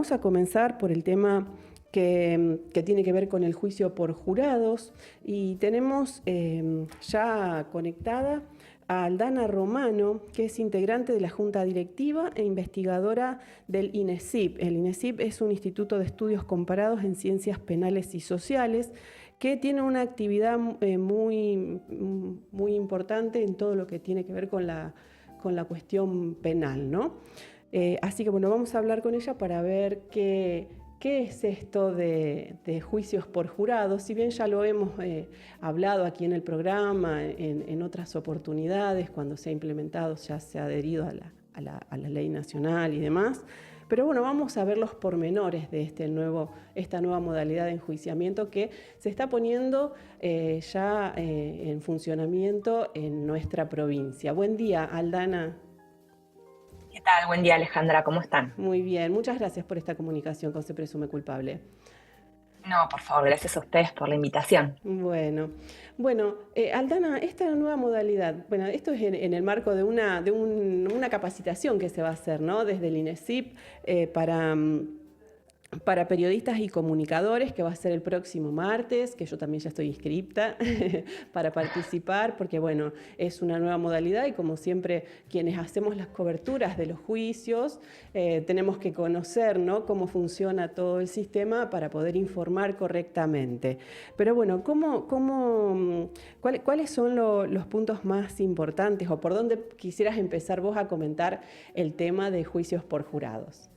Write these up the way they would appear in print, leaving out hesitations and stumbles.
Vamos a comenzar por el tema que tiene que ver con el juicio por jurados y tenemos ya conectada a Aldana Romano, que es integrante de la Junta Directiva e investigadora del INESIP. El INESIP es un instituto de estudios comparados en ciencias penales y sociales que tiene una actividad muy importante en todo lo que tiene que ver con la cuestión penal, ¿no? Así que bueno, vamos a hablar con ella para ver qué es esto de juicios por jurados. Si bien ya lo hemos hablado aquí en el programa, en otras oportunidades, cuando se ha implementado, ya se ha adherido a la ley nacional y demás. Pero bueno, vamos a ver los pormenores de esta nueva modalidad de enjuiciamiento que se está poniendo ya en funcionamiento en nuestra provincia. Buen día, Aldana. ¿Qué tal? Buen día, Alejandra, ¿cómo están? Muy bien, muchas gracias por esta comunicación con Se Presume Culpable. No, por favor, gracias a ustedes por la invitación. Bueno, Aldana, esta nueva modalidad, bueno, esto es en el marco de una capacitación que se va a hacer, ¿no? Desde el INESIP para periodistas y comunicadores, que va a ser el próximo martes, que yo también ya estoy inscripta para participar, porque bueno, es una nueva modalidad y como siempre quienes hacemos las coberturas de los juicios, tenemos que conocer, ¿no?, cómo funciona todo el sistema para poder informar correctamente. Pero bueno, ¿cuáles son los puntos más importantes o por dónde quisieras empezar vos a comentar el tema de juicios por jurados?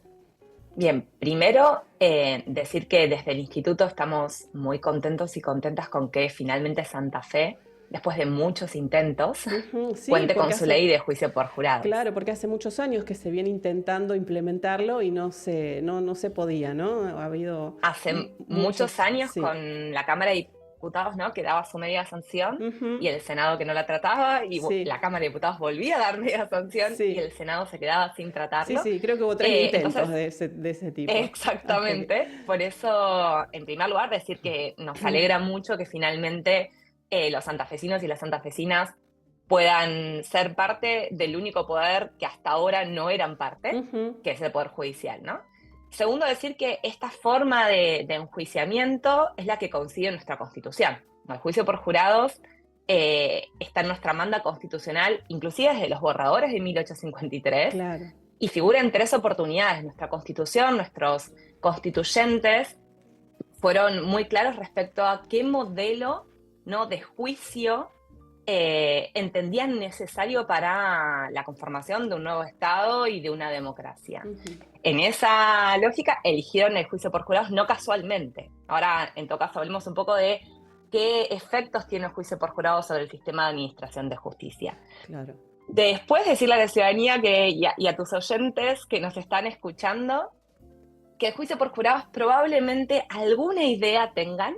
Bien, primero decir que desde el instituto estamos muy contentos y contentas con que finalmente Santa Fe, después de muchos intentos, Sí, cuente con su ley de juicio por jurados. claro, porque hace muchos años que se viene intentando implementarlo y no se podía, ¿no? Ha habido Hace muchos muchos, años sí. con la Cámara de Diputados, ¿no?, que daba su media sanción y el Senado que no la trataba y Sí, la Cámara de Diputados volvía a dar media sanción y el sí, Senado se quedaba sin sí, tratarlo. sí, creo que hubo 3 intentos Entonces, de ese tipo. Hasta que... exactamente. Por eso, en primer lugar, decir que nos alegra mucho que finalmente los santafesinos y las santafesinas puedan ser parte del único poder que hasta ahora no eran parte, Ujú, que es el Poder Judicial, ¿no? Segundo, decir que esta forma de enjuiciamiento es la que coincide en nuestra Constitución. El juicio por jurados está en nuestra manda constitucional, inclusive desde los borradores de 1853, claro. y figura en 3 oportunidades. Nuestra Constitución, nuestros constituyentes fueron muy claros respecto a qué modelo, ¿no?, de juicio entendían necesario para la conformación de un nuevo Estado y de una democracia. Ujú, En esa lógica eligieron el juicio por jurados no casualmente. Ahora, en todo caso, hablemos un poco de qué efectos tiene el juicio por jurados sobre el sistema de administración de justicia. claro. Después decirle a la ciudadanía y a tus oyentes que nos están escuchando que el juicio por jurados probablemente alguna idea tengan,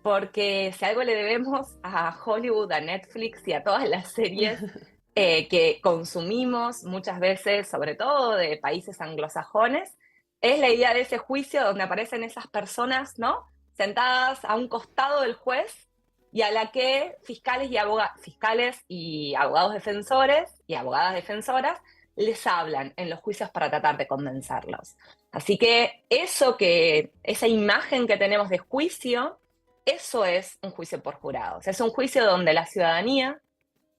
porque si algo le debemos a Hollywood, a Netflix y a todas las series que consumimos muchas veces, sobre todo de países anglosajones, es la idea de ese juicio donde aparecen esas personas, ¿no?, sentadas a un costado del juez y a la que fiscales y abogados defensores y abogadas defensoras les hablan en los juicios para tratar de convencerlos. Así que esa imagen que tenemos de juicio, eso es un juicio por jurados. Es un juicio donde la ciudadanía,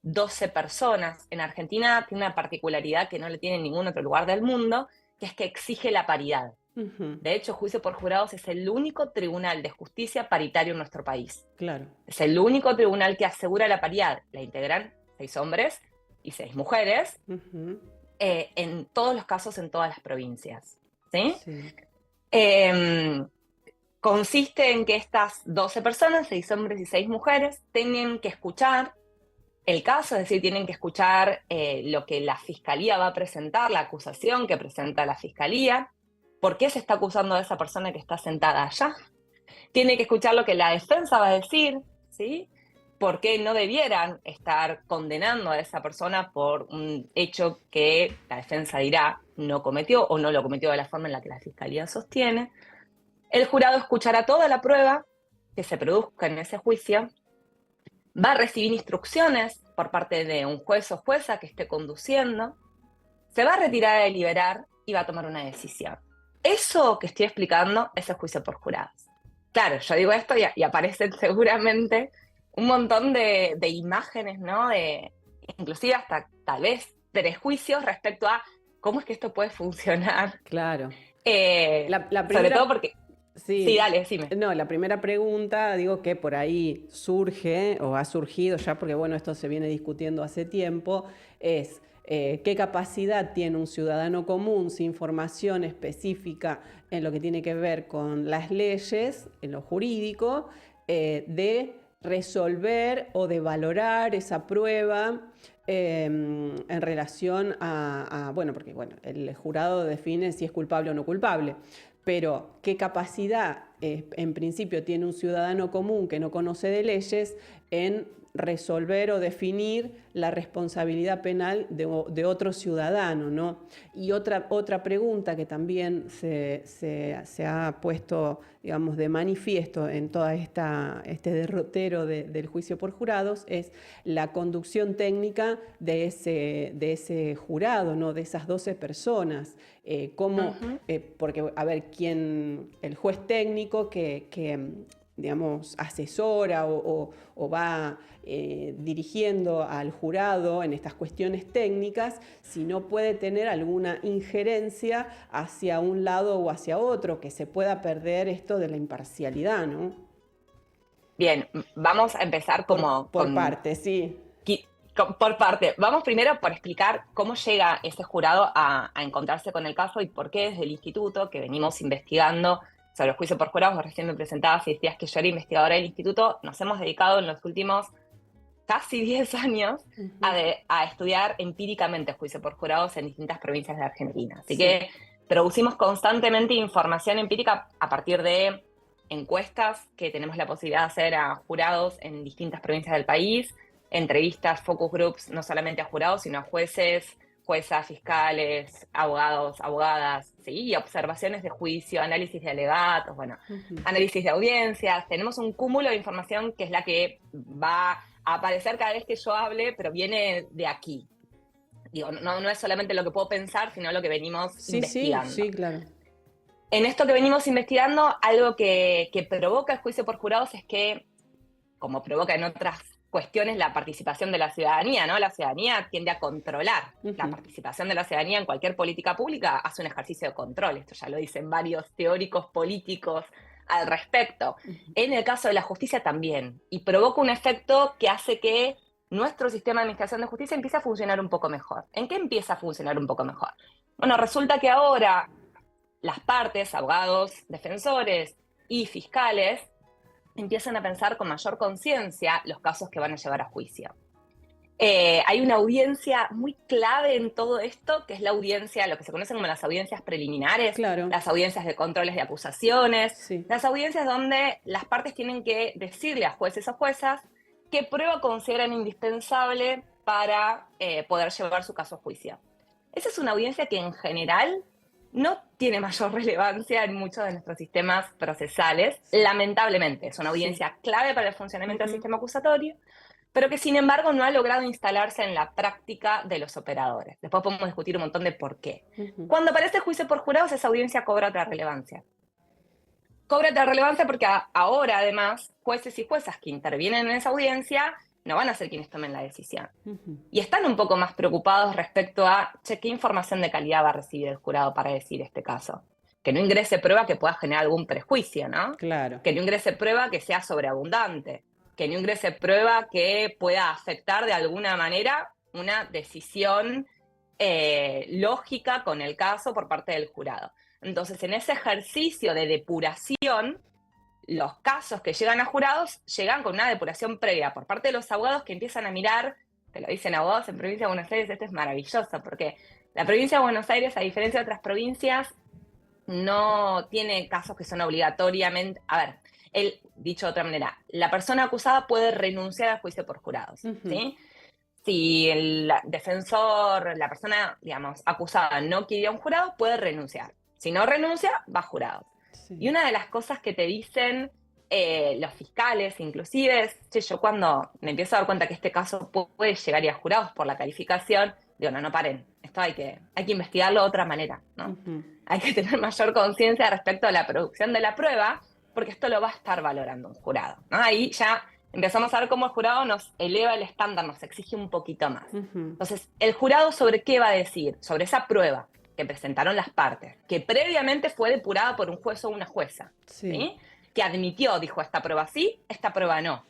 12 personas, en Argentina tiene una particularidad que no le tiene en ningún otro lugar del mundo, que es que exige la paridad. Ujú, De hecho, juicio por jurados es el único tribunal de justicia paritario en nuestro país. claro. Es el único tribunal que asegura la paridad. La integran 6 hombres y 6 mujeres, Ujú, en todos los casos, en todas las provincias. ¿Sí? sí. Eh, Consiste en que estas 12 personas, 6 hombres y 6 mujeres, tienen que escuchar el caso, es decir, tienen que escuchar lo que la fiscalía va a presentar, la acusación que presenta la fiscalía, por qué se está acusando a esa persona que está sentada allá. Tiene que escuchar lo que la defensa va a decir, ¿sí? Por qué no debieran estar condenando a esa persona por un hecho que la defensa dirá no cometió o no lo cometió de la forma en la que la fiscalía sostiene. El jurado escuchará toda la prueba que se produzca en ese juicio, va a recibir instrucciones por parte de un juez o jueza que esté conduciendo, se va a retirar a deliberar y va a tomar una decisión. Eso que estoy explicando es el juicio por jurados. Claro, yo digo esto y aparecen seguramente un montón de imágenes, ¿no? Inclusive hasta tal vez prejuicios respecto a cómo es que esto puede funcionar. Claro. La Sobre todo primera, porque... Sí, sí, dale, decime. no, la primera pregunta, digo que por ahí surge o ha surgido ya, porque bueno, esto se viene discutiendo hace tiempo, es qué capacidad tiene un ciudadano común sin formación específica en lo que tiene que ver con las leyes, en lo jurídico, de resolver o de valorar esa prueba en relación bueno, porque bueno, el jurado define si es culpable o no culpable, pero qué capacidad en principio tiene un ciudadano común que no conoce de leyes en resolver o definir la responsabilidad penal de otro ciudadano, ¿no? Y otra pregunta que también se ha puesto, digamos, de manifiesto en toda este derrotero del juicio por jurados es la conducción técnica de ese jurado, ¿no? De esas 12 personas. Cómo, porque, a ver, el juez técnico que digamos, asesora o va dirigiendo al jurado en estas cuestiones técnicas, si no puede tener alguna injerencia hacia un lado o hacia otro, que se pueda perder esto de la imparcialidad, ¿no? Bien, vamos a empezar como Por parte, sí. por parte. Vamos primero por explicar cómo llega ese jurado a encontrarse con el caso y por qué desde el instituto, que venimos investigando sobre el juicio por jurados, recién me presentabas y decías que yo era investigadora del instituto, nos hemos dedicado en los últimos casi 10 años a estudiar empíricamente el juicio por jurados en distintas provincias de Argentina. Así que producimos constantemente información empírica a partir de encuestas que tenemos la posibilidad de hacer a jurados en distintas provincias del país, entrevistas, focus groups, no solamente a jurados, sino a jueces, juezas, fiscales, abogados, abogadas, ¿sí? Y observaciones de juicio, análisis de alegatos, bueno, análisis de audiencias. Tenemos un cúmulo de información que es la que va a aparecer cada vez que yo hable, pero viene de aquí. Digo, no es solamente lo que puedo pensar, sino lo que venimos investigando. Sí, claro. En esto que venimos investigando, algo que provoca el juicio por jurados es que, como provoca en otras cuestiones, la participación de la ciudadanía, ¿no? La ciudadanía tiende a controlar. La participación de la ciudadanía en cualquier política pública hace un ejercicio de control. Esto ya lo dicen varios teóricos políticos al respecto. En el caso de la justicia también. Y provoca un efecto que hace que nuestro sistema de administración de justicia empiece a funcionar un poco mejor. ¿En qué empieza a funcionar un poco mejor? Bueno, resulta que ahora las partes, abogados, defensores y fiscales, empiezan a pensar con mayor conciencia los casos que van a llevar a juicio. Hay una audiencia muy clave en todo esto, que es la audiencia, lo que se conocen como las audiencias preliminares, claro. Las audiencias de controles de acusaciones, sí. Las audiencias donde las partes tienen que decirle a jueces o juezas qué prueba consideran indispensable para poder llevar su caso a juicio. Esa es una audiencia que en general no tiene mayor relevancia en muchos de nuestros sistemas procesales, lamentablemente. Es una audiencia clave para el funcionamiento del sistema acusatorio, pero que sin embargo no ha logrado instalarse en la práctica de los operadores. Después podemos discutir un montón de por qué. Cuando aparece el juicio por jurados, esa audiencia cobra otra relevancia. Cobra otra relevancia porque ahora, además, jueces y juezas que intervienen en esa audiencia no van a ser quienes tomen la decisión. Y están un poco más preocupados respecto a, ¿qué información de calidad va a recibir el jurado para decir este caso? Que no ingrese prueba que pueda generar algún prejuicio, ¿no? Claro. Que no ingrese prueba que sea sobreabundante, que no ingrese prueba que pueda afectar de alguna manera una decisión lógica con el caso por parte del jurado. Entonces, en ese ejercicio de depuración, los casos que llegan a jurados llegan con una depuración previa por parte de los abogados que empiezan a mirar, te lo dicen abogados en provincia de Buenos Aires, esto es maravilloso, porque la provincia de Buenos Aires, a diferencia de otras provincias, no tiene casos que son obligatoriamente... A ver, dicho de otra manera, la persona acusada puede renunciar al juicio por jurados, ¿sí? Si el defensor, la persona, digamos, acusada no quiere a un jurado, puede renunciar. Si no renuncia, va a jurados. Sí. Y una de las cosas que te dicen los fiscales, inclusive, es, che, yo cuando me empiezo a dar cuenta que este caso puede llegar a ir a jurados por la calificación, digo, no paren, esto hay que investigarlo de otra manera, ¿no? hay que tener mayor conciencia respecto a la producción de la prueba, porque esto lo va a estar valorando un jurado, ¿no? Ahí ya empezamos a ver cómo el jurado nos eleva el estándar, nos exige un poquito más. Entonces, ¿el jurado sobre qué va a decir? Sobre esa prueba que presentaron las partes, que previamente fue depurada por un juez o una jueza, ¿sí? Que admitió, dijo, esta prueba sí, esta prueba no,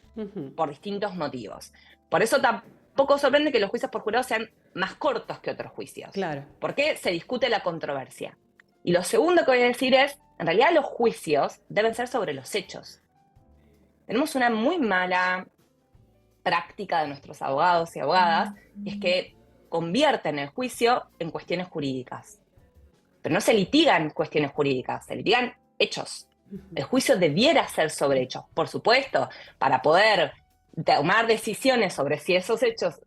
por distintos motivos. Por eso tampoco sorprende que los juicios por jurado sean más cortos que otros juicios. Claro. Porque se discute la controversia. Y lo segundo que voy a decir es, en realidad los juicios deben ser sobre los hechos. Tenemos una muy mala práctica de nuestros abogados y abogadas, y es que convierten el juicio en cuestiones jurídicas. Pero no se litigan cuestiones jurídicas, se litigan hechos. El juicio debiera ser sobre hechos, por supuesto, para poder tomar decisiones sobre si esos hechos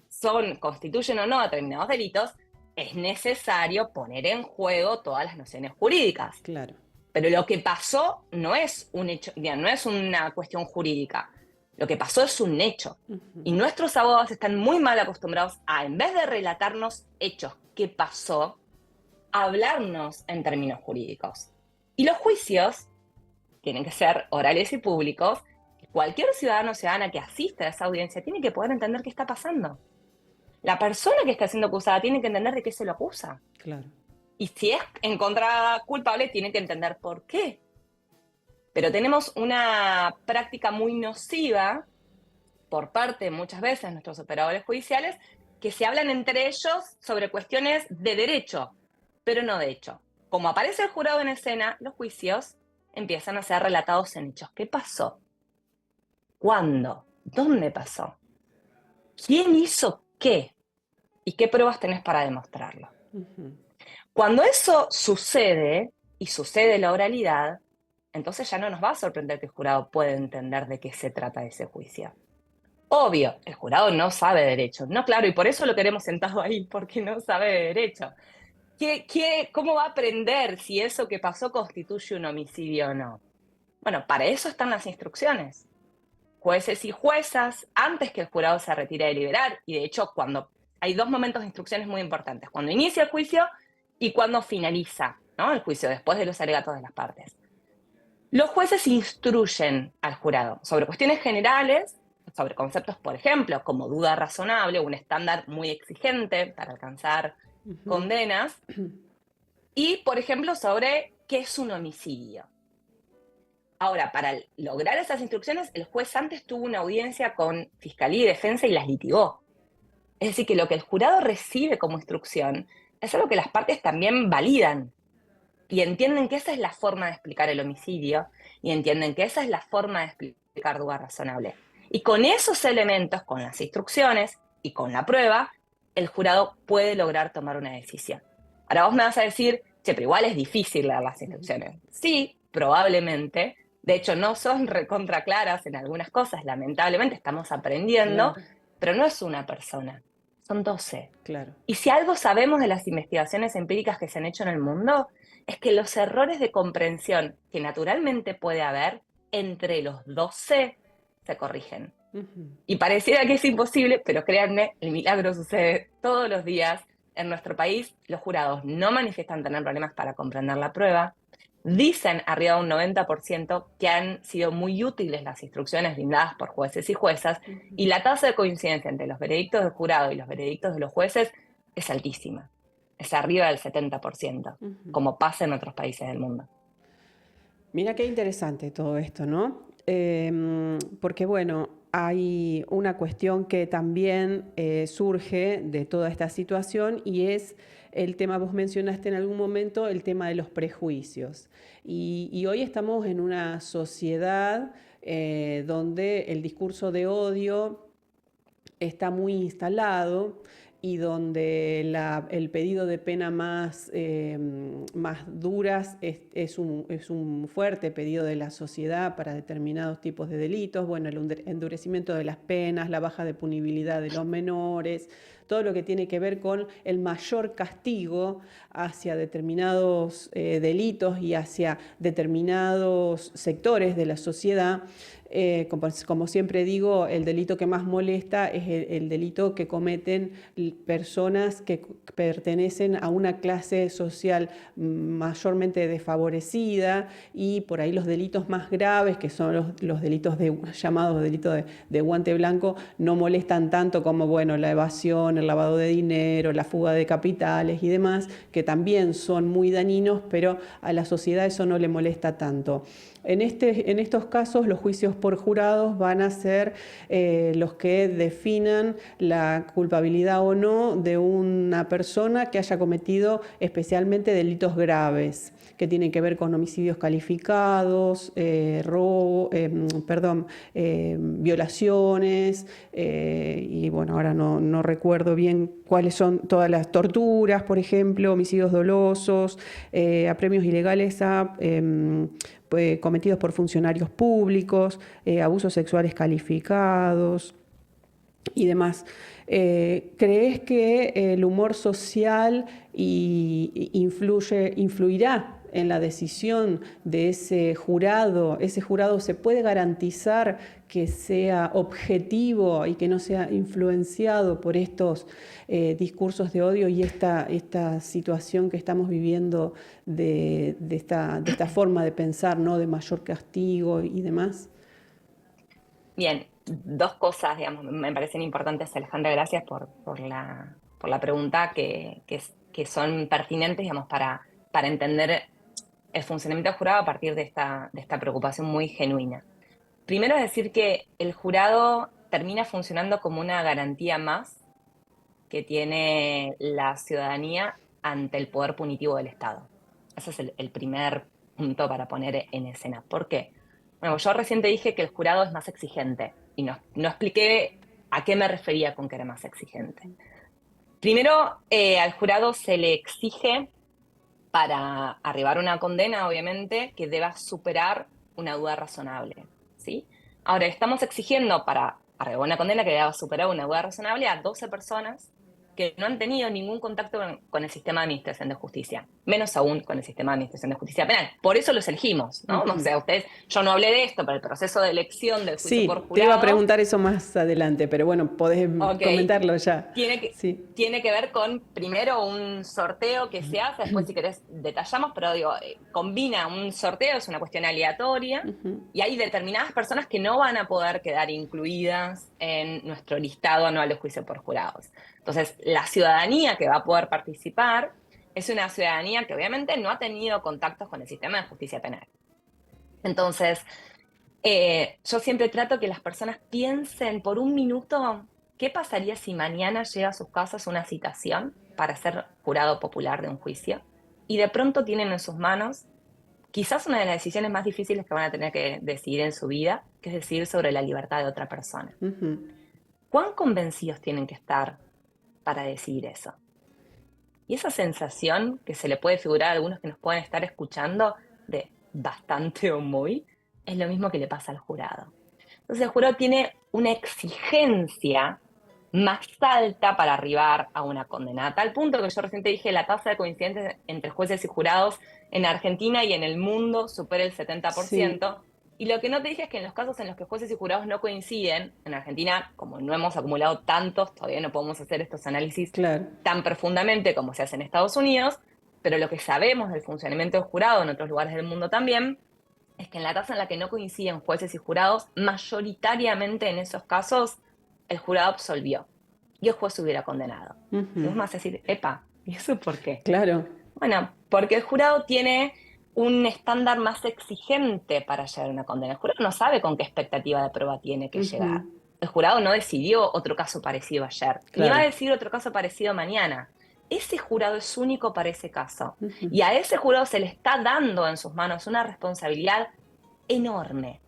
constituyen o no determinados delitos, es necesario poner en juego todas las nociones jurídicas. Claro. Pero lo que pasó no es un hecho, no es una cuestión jurídica. Lo que pasó es un hecho. Y nuestros abogados están muy mal acostumbrados a, en vez de relatarnos hechos, qué pasó, a hablarnos en términos jurídicos. Y los juicios tienen que ser orales y públicos. Cualquier ciudadano o ciudadana que asista a esa audiencia tiene que poder entender qué está pasando. La persona que está siendo acusada tiene que entender de qué se lo acusa. Claro. Y si es encontrada culpable, tiene que entender por qué. Pero tenemos una práctica muy nociva por parte, muchas veces, de nuestros operadores judiciales, que se hablan entre ellos sobre cuestiones de derecho, pero no de hecho. Como aparece el jurado en escena, los juicios empiezan a ser relatados en hechos. ¿Qué pasó? ¿Cuándo? ¿Dónde pasó? ¿Quién hizo qué? ¿Y qué pruebas tenés para demostrarlo? Cuando eso sucede, y sucede la oralidad, entonces ya no nos va a sorprender que el jurado pueda entender de qué se trata ese juicio. Obvio, el jurado no sabe de derecho. No, claro, y por eso lo queremos sentado ahí, porque no sabe de derecho. ¿Cómo va a aprender si eso que pasó constituye un homicidio o no? Bueno, para eso están las instrucciones. Jueces y juezas, antes que el jurado se retire a deliberar, y de hecho cuando hay dos momentos de instrucciones muy importantes, cuando inicia el juicio y cuando finaliza, ¿no?, el juicio, después de los alegatos de las partes. Los jueces instruyen al jurado sobre cuestiones generales, sobre conceptos, por ejemplo, como duda razonable, un estándar muy exigente para alcanzar condenas, y, por ejemplo, sobre qué es un homicidio. Ahora, para lograr esas instrucciones, el juez antes tuvo una audiencia con Fiscalía y Defensa y las litigó. Es decir, que lo que el jurado recibe como instrucción es algo que las partes también validan y entienden que esa es la forma de explicar el homicidio y entienden que esa es la forma de explicar duda razonable. Y con esos elementos, con las instrucciones y con la prueba, el jurado puede lograr tomar una decisión. Ahora vos me vas a decir, che, pero igual es difícil leer las instrucciones. Sí, probablemente. De hecho, no son recontra claras en algunas cosas, lamentablemente estamos aprendiendo, pero no es una persona, son 12. Claro. Y si algo sabemos de las investigaciones empíricas que se han hecho en el mundo, es que los errores de comprensión que naturalmente puede haber entre los 12 se corrigen. Y pareciera que es imposible, pero créanme, el milagro sucede todos los días. En nuestro país, los jurados no manifiestan tener problemas para comprender la prueba. Dicen arriba de un 90% que han sido muy útiles las instrucciones brindadas por jueces y juezas, y la tasa de coincidencia entre los veredictos del jurado y los veredictos de los jueces es altísima. Es arriba del 70%, como pasa en otros países del mundo. Mira qué interesante todo esto, ¿no? Porque bueno, hay una cuestión que también surge de toda esta situación y es el tema, vos mencionaste en algún momento, el tema de los prejuicios. Y hoy estamos en una sociedad donde el discurso de odio está muy instalado y donde el pedido de pena más duras es un fuerte pedido de la sociedad para determinados tipos de delitos. Bueno, el endurecimiento de las penas, la baja de punibilidad de los menores, todo lo que tiene que ver con el mayor castigo hacia determinados delitos y hacia determinados sectores de la sociedad. Como siempre digo, el delito que más molesta es el delito que cometen personas que pertenecen a una clase social mayormente desfavorecida, y por ahí los delitos más graves, que son los delitos llamados delitos de guante blanco, no molestan tanto como, bueno, la evasión, el lavado de dinero, la fuga de capitales y demás, que también son muy dañinos, pero a la sociedad eso no le molesta tanto. En estos casos, los juicios por jurados van a ser los que definan la culpabilidad o no de una persona que haya cometido especialmente delitos graves, que tienen que ver con homicidios calificados, violaciones, y bueno, ahora no recuerdo bien cuáles son todas las torturas, por ejemplo, homicidios dolosos, apremios ilegales a cometidos por funcionarios públicos, abusos sexuales calificados y demás. ¿Crees que el humor social influirá en la decisión de ese jurado? ¿Ese jurado se puede garantizar que sea objetivo y que no sea influenciado por estos discursos de odio y esta situación que estamos viviendo de esta forma de pensar, ¿no?, de mayor castigo y demás? Bien, dos cosas, digamos, me parecen importantes, Alejandra, gracias por la pregunta, que son pertinentes, digamos, para entender el funcionamiento del jurado a partir de esta preocupación muy genuina. Primero es decir que el jurado termina funcionando como una garantía más que tiene la ciudadanía ante el poder punitivo del Estado. Ese es el primer punto para poner en escena. ¿Por qué? Bueno, yo recién te dije que el jurado es más exigente y no expliqué a qué me refería con que era más exigente. Primero, al jurado se le exige, para arribar a una condena, obviamente, que deba superar una duda razonable, ¿sí? Ahora, estamos exigiendo para arribar a una condena que deba superar una duda razonable a 12 personas que no han tenido ningún contacto con el sistema de administración de justicia, menos aún con el sistema de administración de justicia penal. Por eso los elegimos, ¿no? O sea, yo no hablé de esto, pero el proceso de elección del juicio por Sí, jurado... te iba a preguntar eso más adelante, pero bueno, podés comentarlo ya. Tiene que ver con, primero, un sorteo que se hace, después si querés detallamos, pero digo, combina un sorteo, es una cuestión aleatoria, y hay determinadas personas que no van a poder quedar incluidas en nuestro listado anual de juicio por jurados. Entonces, la ciudadanía que va a poder participar es una ciudadanía que obviamente no ha tenido contactos con el sistema de justicia penal. Entonces, yo siempre trato que las personas piensen por un minuto qué pasaría si mañana llega a sus casas una citación para ser jurado popular de un juicio y de pronto tienen en sus manos quizás una de las decisiones más difíciles que van a tener que decidir en su vida, que es decidir sobre la libertad de otra persona. ¿Cuán convencidos tienen que estar para decidir eso? Y esa sensación que se le puede figurar a algunos que nos pueden estar escuchando de bastante o muy, es lo mismo que le pasa al jurado. Entonces el jurado tiene una exigencia más alta para arribar a una condena, a tal punto que yo recién te dije, la tasa de coincidencia entre jueces y jurados en Argentina y en el mundo supera el 70%, sí. Y lo que no te dije es que en los casos en los que jueces y jurados no coinciden, en Argentina, como no hemos acumulado tantos, todavía no podemos hacer estos análisis tan profundamente como se hace en Estados Unidos, pero lo que sabemos del funcionamiento del jurado en otros lugares del mundo también, es que en la tasa en la que no coinciden jueces y jurados, mayoritariamente en esos casos, el jurado absolvió y el juez hubiera condenado. Y vos vas a decir, epa, ¿y eso por qué? Claro. Bueno, porque el jurado tiene un estándar más exigente para llegar a una condena. El jurado no sabe con qué expectativa de prueba tiene que llegar. El jurado no decidió otro caso parecido ayer, ni va a decidir otro caso parecido mañana. Ese jurado es único para ese caso. Y a ese jurado se le está dando en sus manos una responsabilidad enorme.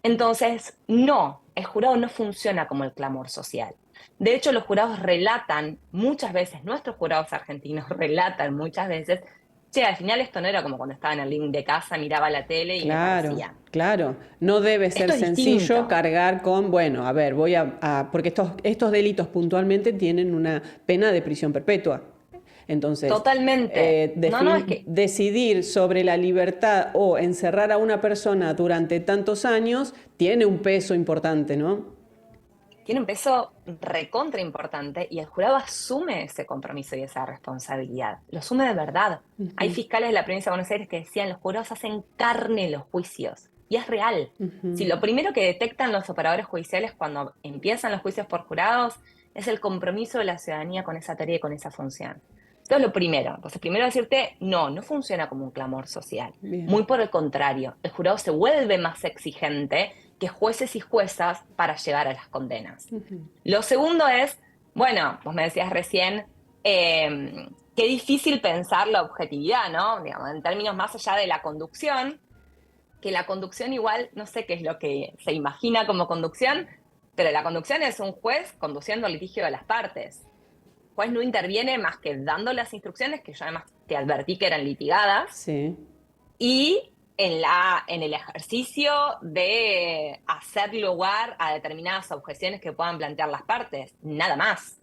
Entonces, no, el jurado no funciona como el clamor social. De hecho, los jurados relatan muchas veces, nuestros jurados argentinos relatan muchas veces che, al final esto no era como cuando estaba en el living de casa, miraba la tele y me Claro, parecía. claro. No debe ser Esto es sencillo distinto. cargar con, bueno, a ver, porque estos delitos puntualmente tienen una pena de prisión perpetua. Entonces, Totalmente. No, no, es que decidir sobre la libertad o encerrar a una persona durante tantos años tiene un peso importante, ¿no? tiene un peso recontra importante y el jurado asume ese compromiso y esa responsabilidad. Lo asume de verdad. Hay fiscales de la provincia de Buenos Aires que decían, los jurados hacen carne los juicios. Y es real. Si lo primero que detectan los operadores judiciales cuando empiezan los juicios por jurados es el compromiso de la ciudadanía con esa tarea y con esa función. Esto es lo primero. Entonces, primero decirte, no, no funciona como un clamor social. Bien. Muy por el contrario, el jurado se vuelve más exigente que jueces y juezas para llegar a las condenas. Lo segundo es, bueno, vos me decías recién, qué difícil pensar la objetividad, ¿no? Digamos, en términos más allá de la conducción, que la conducción igual, no sé qué es lo que se imagina como conducción, pero la conducción es un juez conduciendo el litigio de las partes. El juez no interviene más que dando las instrucciones, que yo además te advertí que eran litigadas, Sí. y en el ejercicio de hacer lugar a determinadas objeciones que puedan plantear las partes, nada más.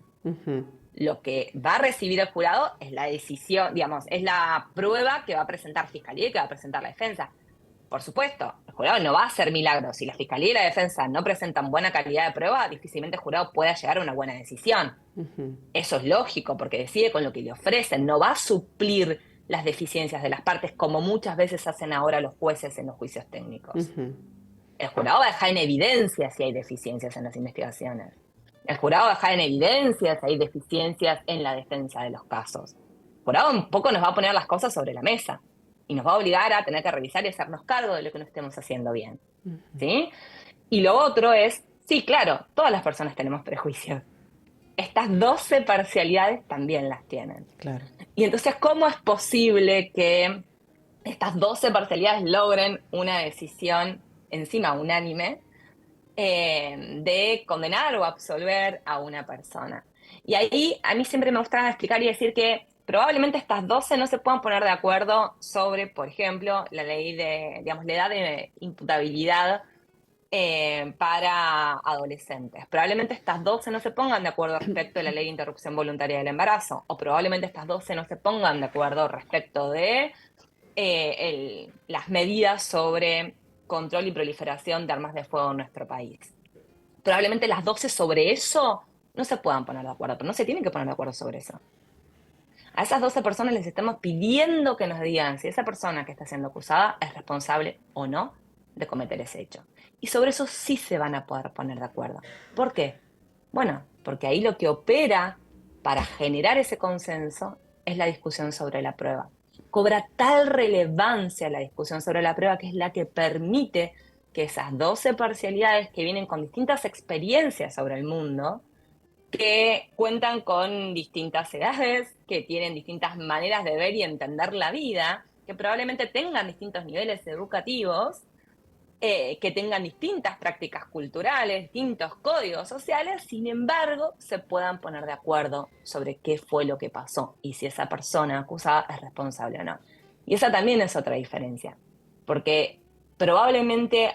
Lo que va a recibir el jurado es la decisión, digamos, es la prueba que va a presentar Fiscalía y que va a presentar la defensa. Por supuesto, el jurado no va a hacer milagros. Si la Fiscalía y la defensa no presentan buena calidad de prueba, difícilmente el jurado pueda llegar a una buena decisión. Eso es lógico, porque decide con lo que le ofrecen, no va a suplir las deficiencias de las partes, como muchas veces hacen ahora los jueces en los juicios técnicos. El jurado va a dejar en evidencia si hay deficiencias en las investigaciones. El jurado va a dejar en evidencia si hay deficiencias en la defensa de los casos. El jurado un poco nos va a poner las cosas sobre la mesa y nos va a obligar a tener que revisar y hacernos cargo de lo que no estemos haciendo bien. ¿Sí? Y lo otro es, sí, claro, todas las personas tenemos prejuicios. Estas 12 parcialidades también las tienen. Claro. Y entonces, ¿cómo es posible que estas 12 parcialidades logren una decisión encima unánime de condenar o absolver a una persona? Y ahí a mí siempre me gusta explicar y decir que probablemente estas 12 no se puedan poner de acuerdo sobre, por ejemplo, la ley de, digamos, la edad de imputabilidad para adolescentes. Probablemente estas 12 no se pongan de acuerdo respecto de la ley de interrupción voluntaria del embarazo, o probablemente estas 12 no se pongan de acuerdo respecto de las medidas sobre control y proliferación de armas de fuego en nuestro país. Probablemente las 12 sobre eso no se puedan poner de acuerdo, pero no se tienen que poner de acuerdo sobre eso. A esas 12 personas les estamos pidiendo que nos digan si esa persona que está siendo acusada es responsable o no de cometer ese hecho. Y sobre eso sí se van a poder poner de acuerdo. ¿Por qué? Bueno, porque ahí lo que opera para generar ese consenso es la discusión sobre la prueba. Cobra tal relevancia la discusión sobre la prueba que es la que permite que esas 12 parcialidades que vienen con distintas experiencias sobre el mundo, que cuentan con distintas edades, que tienen distintas maneras de ver y entender la vida, que probablemente tengan distintos niveles educativos, que tengan distintas prácticas culturales, distintos códigos sociales, sin embargo, se puedan poner de acuerdo sobre qué fue lo que pasó y si esa persona acusada es responsable o no. Y esa también es otra diferencia, porque probablemente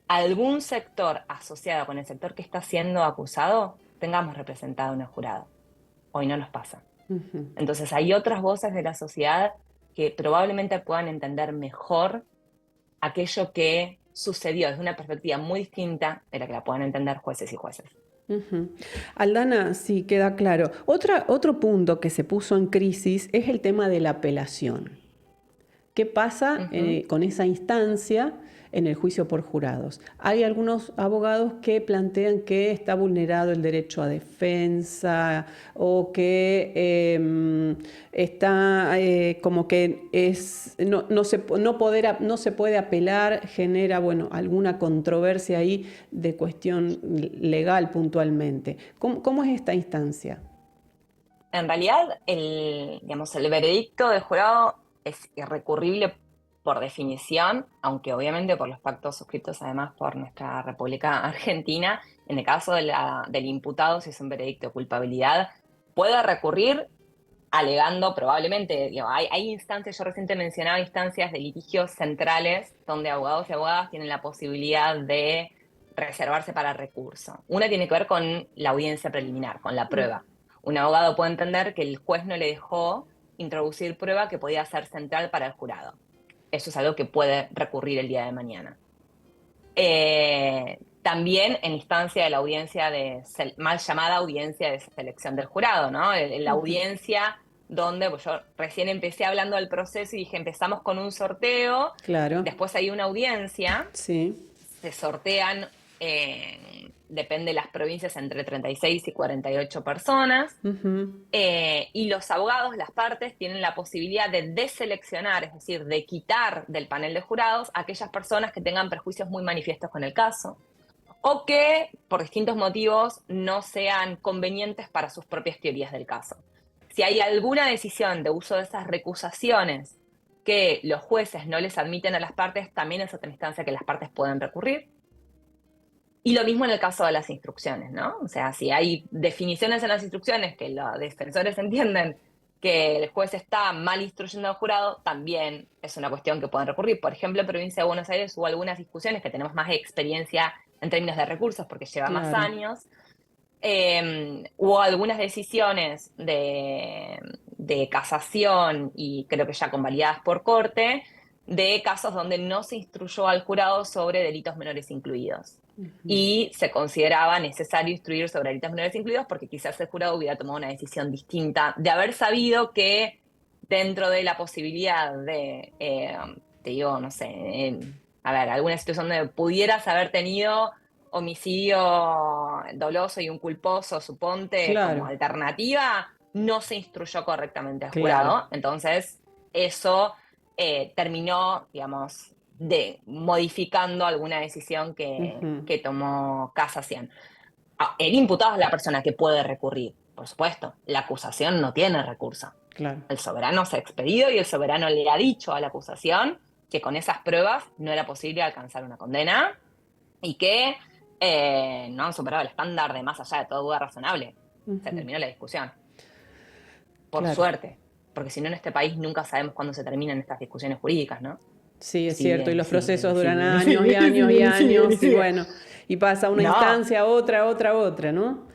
algún sector asociado con el sector que está siendo acusado tengamos representado en el jurado. Hoy no nos pasa. Entonces hay otras voces de la sociedad que probablemente puedan entender mejor aquello que sucedió desde una perspectiva muy distinta de la que la puedan entender jueces y jueces. Aldana, sí, queda claro. Otro punto que se puso en crisis es el tema de la apelación. ¿Qué pasa con esa instancia en el juicio por jurados? Hay algunos abogados que plantean que está vulnerado el derecho a defensa o que está como que no se puede apelar, genera alguna controversia ahí de cuestión legal puntualmente. ¿Cómo es esta instancia? En realidad, el veredicto del jurado es irrecurrible por definición, aunque obviamente por los pactos suscritos además por nuestra República Argentina, en el caso del imputado, si es un veredicto de culpabilidad, puede recurrir alegando probablemente, digo, hay instancias, yo recién te mencionaba instancias de litigios centrales donde abogados y abogadas tienen la posibilidad de reservarse para recurso. Una tiene que ver con la audiencia preliminar, con la prueba. Un abogado puede entender que el juez no le dejó introducir prueba que podía ser central para el jurado. Eso es algo que puede recurrir el día de mañana. También en instancia de la audiencia mal llamada audiencia de selección del jurado, ¿no? La audiencia donde, pues yo recién empecé hablando del proceso y dije, empezamos con un sorteo, Claro, después hay una audiencia, sí. se sortean, depende de las provincias, entre 36 y 48 personas, Ujú. y los abogados, las partes, tienen la posibilidad de deseleccionar, es decir, de quitar del panel de jurados a aquellas personas que tengan prejuicios muy manifiestos con el caso o que por distintos motivos no sean convenientes para sus propias teorías del caso. Si hay alguna decisión de uso de esas recusaciones que los jueces no les admiten a las partes, también es otra instancia que las partes pueden recurrir. Y lo mismo en el caso de las instrucciones, ¿no? O sea, si hay definiciones en las instrucciones que los defensores entienden que el juez está mal instruyendo al jurado, también es una cuestión que pueden recurrir. Por ejemplo, en Provincia de Buenos Aires hubo algunas discusiones que tenemos más experiencia en términos de recursos porque lleva más Claro. años. Hubo algunas decisiones de casación y creo que ya convalidadas por corte, de casos donde no se instruyó al jurado sobre delitos menores incluidos. Y se consideraba necesario instruir sobre delitos menores incluidos porque quizás el jurado hubiera tomado una decisión distinta de haber sabido que dentro de la posibilidad de, te digo, no sé, a ver, alguna situación donde pudieras haber tenido homicidio doloso y un culposo, suponte, como Claro, alternativa, no se instruyó correctamente al claro. jurado. Entonces, eso terminó, digamos, modificando alguna decisión Ujú. que tomó Casación. El imputado es la persona que puede recurrir, por supuesto. La acusación no tiene recurso. Claro. El soberano se ha expedido y el soberano le ha dicho a la acusación que con esas pruebas no era posible alcanzar una condena y que no han superado el estándar de más allá de toda duda razonable. Se Ujú. terminó la discusión, por Claro. suerte, porque si no en este país nunca sabemos cuándo se terminan estas discusiones jurídicas, ¿no? Sí, es cierto. Y Siguen, los procesos siguen, duran siguen, años y siguen, años y siguen, siguen, y años. Y siguen. bueno, y pasa una No, instancia, otra, ¿no?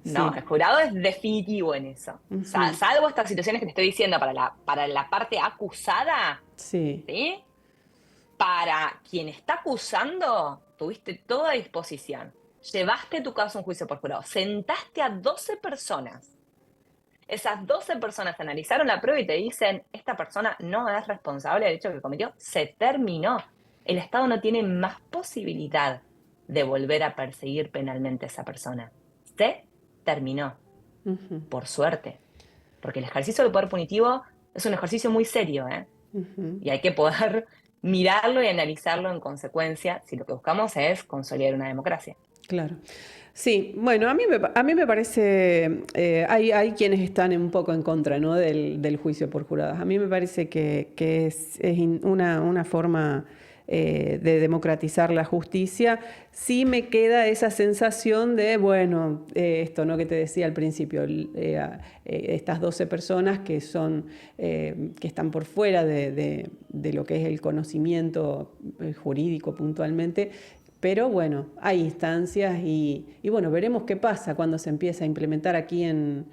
no, el Sí. jurado es definitivo en eso. Ujú. Salvo estas situaciones que te estoy diciendo para la parte acusada, Sí. ¿sí? Para quien está acusando, tuviste toda disposición. Llevaste tu caso a un juicio por jurado. Sentaste a 12 personas. Esas 12 personas analizaron la prueba y te dicen, esta persona no es responsable del hecho que cometió. Se terminó. El Estado no tiene más posibilidad de volver a perseguir penalmente a esa persona. Se terminó, Ujú. por suerte. Porque el ejercicio del poder punitivo es un ejercicio muy serio, ¿eh? Ujú. Y hay que poder mirarlo y analizarlo en consecuencia si lo que buscamos es consolidar una democracia. Claro. Sí, bueno, a mí me parece, hay quienes están un poco en contra, ¿no? Del juicio por jurados. A mí me parece que una forma de democratizar la justicia. Sí me queda esa sensación de, bueno, esto, ¿no? Que te decía al principio, estas 12 personas que son, que están por fuera de lo que es el conocimiento jurídico puntualmente. Pero bueno, hay instancias y bueno, veremos qué pasa cuando se empieza a implementar aquí en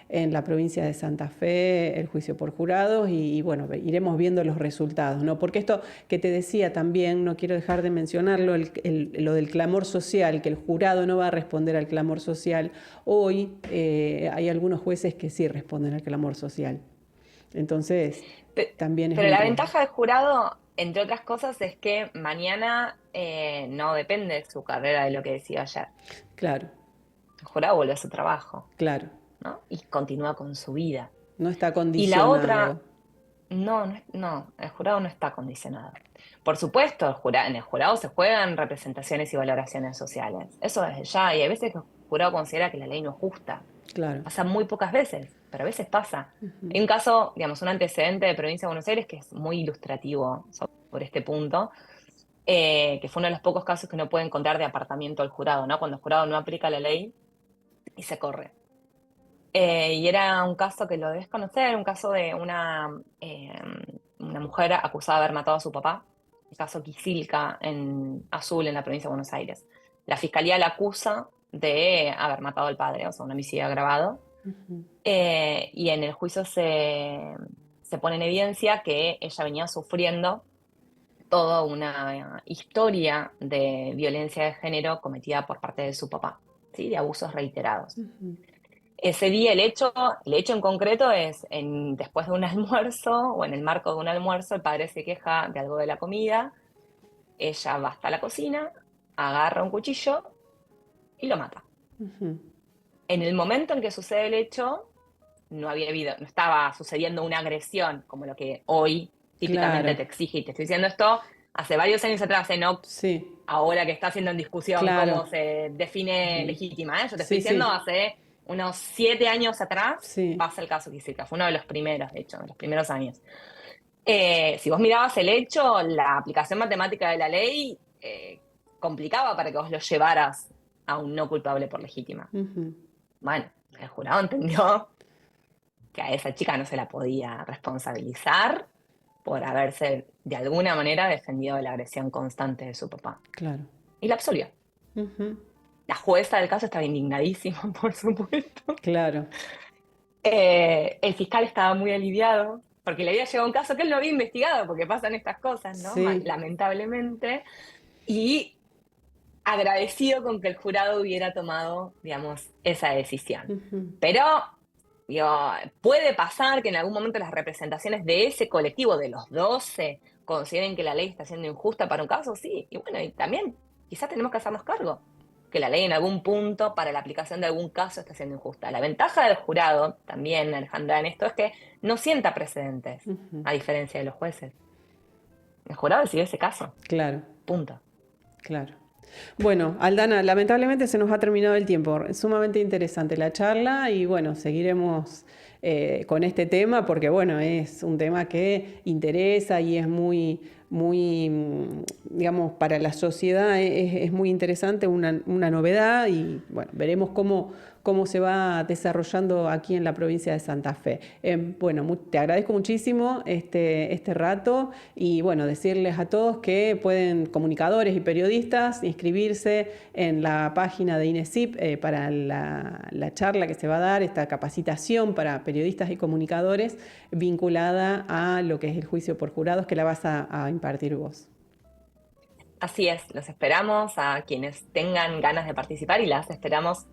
la provincia de Santa Fe el juicio por jurados y bueno, iremos viendo los resultados, ¿no? Porque esto que te decía también, no quiero dejar de mencionarlo, lo del clamor social, que el jurado no va a responder al clamor social. Hoy hay algunos jueces que sí responden al clamor social. Entonces, también es Pero un la riesgo. ventaja del jurado, entre otras cosas, es que mañana no depende de su carrera de lo que decía ayer. Claro, El jurado vuelve a su trabajo, claro. ¿no? Y continúa con su vida. No está Y la condicionado. otra, no, no, el jurado no está condicionado. Por supuesto, en el jurado se juegan representaciones y valoraciones sociales. Eso desde ya. Y hay veces que el jurado considera que la ley no es justa. Claro. Pasa muy pocas veces, pero a veces pasa. Hay un caso, digamos, un antecedente de Provincia de Buenos Aires que es muy ilustrativo sobre este punto, que fue uno de los pocos casos que uno puede encontrar de apartamiento al jurado, ¿no? Cuando el jurado no aplica la ley y se corre. Y era un caso que lo debes conocer, un caso de una mujer acusada de haber matado a su papá, el caso Quisilca en Azul, en la provincia de Buenos Aires. La fiscalía la acusa de haber matado al padre, o sea, un homicidio agravado. Ujú, Y en el juicio se pone en evidencia que ella venía sufriendo toda una historia de violencia de género cometida por parte de su papá, ¿sí? De abusos reiterados. ujú, Ese día el hecho en concreto es después de un almuerzo o en el marco de un almuerzo, el padre se queja de algo de la comida, ella va hasta la cocina, agarra un cuchillo y lo mata. ujú. En el momento en que sucede el hecho, no estaba sucediendo una agresión como lo que hoy típicamente Claro, te exige. Y te estoy diciendo esto hace varios años atrás, no sí, ahora que está haciendo en discusión claro. cómo se define Ujú. legítima. Yo te estoy Sí, diciendo sí, hace unos 7 años atrás sí. pasa el caso Quisica. Fue uno de los primeros, de hecho, de los primeros años. Si vos mirabas el hecho, la aplicación matemática de la ley complicaba para que vos lo llevaras a un no culpable por legítima. Ujú. Bueno, el jurado entendió que a esa chica no se la podía responsabilizar por haberse de alguna manera defendido de la agresión constante de su papá. Claro. Y la absolvió. Ujú. La jueza del caso estaba indignadísima, por supuesto. Claro. El fiscal estaba muy aliviado porque le había llegado un caso que él no había investigado, porque pasan estas cosas, ¿no? Sí. Lamentablemente. Y agradecido con que el jurado hubiera tomado, digamos, esa decisión. Ujú. Pero digo, puede pasar que en algún momento las representaciones de ese colectivo, de los 12, consideren que la ley está siendo injusta para un caso, sí. Y bueno, y también quizás tenemos que hacernos cargo que la ley en algún punto para la aplicación de algún caso está siendo injusta. La ventaja del jurado, también, Alejandra, en esto es que no sienta precedentes, Ujú. a diferencia de los jueces. El jurado decidió ese caso, Claro, punto. claro. Bueno, Aldana, lamentablemente se nos ha terminado el tiempo. Es sumamente interesante la charla y bueno, seguiremos con este tema porque bueno, es un tema que interesa y es digamos, para la sociedad es muy interesante, una novedad y bueno, veremos cómo se va desarrollando aquí en la provincia de Santa Fe. Bueno, te agradezco muchísimo este rato y bueno, decirles a todos que pueden, comunicadores y periodistas, inscribirse en la página de INESIP para la charla que se va a dar, esta capacitación para periodistas y comunicadores vinculada a lo que es el juicio por jurados que la vas a impartir vos. Así es, los esperamos a quienes tengan ganas de participar y las esperamos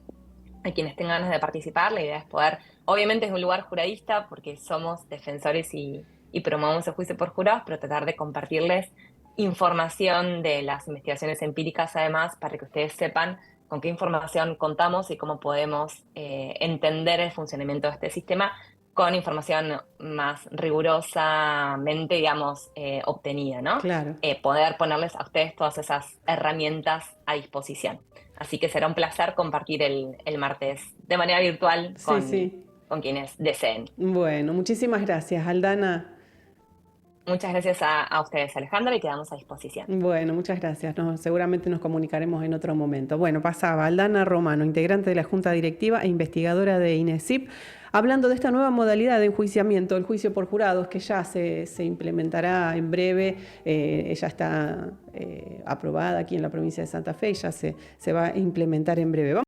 a quienes tengan ganas de participar. La idea es poder, obviamente es un lugar juradista porque somos defensores y promovemos el juicio por jurados, pero tratar de compartirles información de las investigaciones empíricas además para que ustedes sepan con qué información contamos y cómo podemos entender el funcionamiento de este sistema con información más rigurosamente, digamos, obtenida, ¿no? Claro. Poder ponerles a ustedes todas esas herramientas a disposición. Así que será un placer compartir el martes de manera virtual Sí, con, sí. con quienes deseen. Bueno, muchísimas gracias, Aldana. Muchas gracias a ustedes, Alejandra, y quedamos a disposición. Bueno, muchas gracias. Seguramente nos comunicaremos en otro momento. Bueno, pasaba Aldana Romano, integrante de la Junta Directiva e investigadora de INESIP, hablando de esta nueva modalidad de enjuiciamiento, el juicio por jurados, que ya se implementará en breve. Ella está aprobada aquí en la provincia de Santa Fe y ya se va a implementar en breve.